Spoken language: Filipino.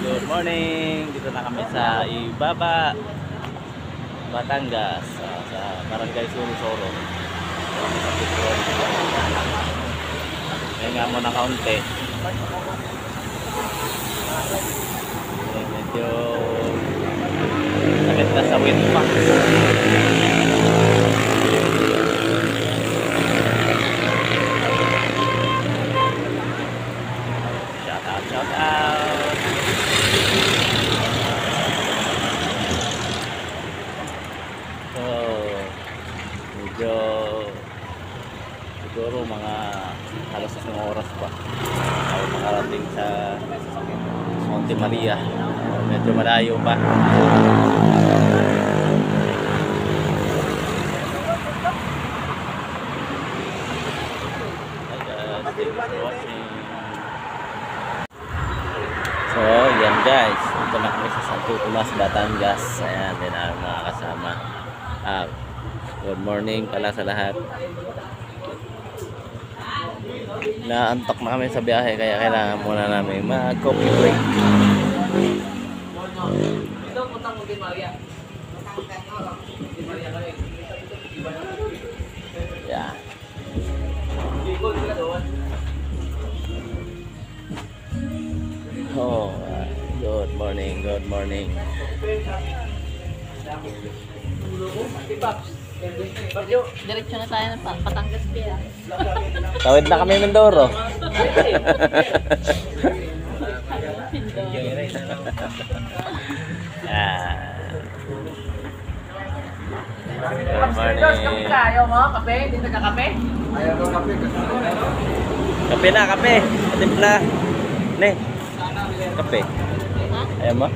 Good morning! Dito na kami sa Ibaba, Batangas, sa Barangay Soro-Soro. Kaya nga muna kaunti. Medyo sakit na sa wind pa. Shout out! So, medyo siguro mga halos isang oras pa ay makarating sa Monte Maria. Medyo malayo pa. Thank you for watching. So, yan guys. Ito na kami sa Santo Tomas, Batangas. Ayan, din ang mga kasama. Good morning pala sa lahat. Naantok na kami sa biyahe kaya kailangan muna namin mag-coffee break. Yeah. Oh, good morning, good morning. Diretso na tayo ng Batangas kaya. Tawid na kami Mindoro. Good morning. Ayaw mo? Kape? Hindi na kape? Ayaw mo kape. Kape na, kape. Patimpla. Ne. Kape. Ayaw mo?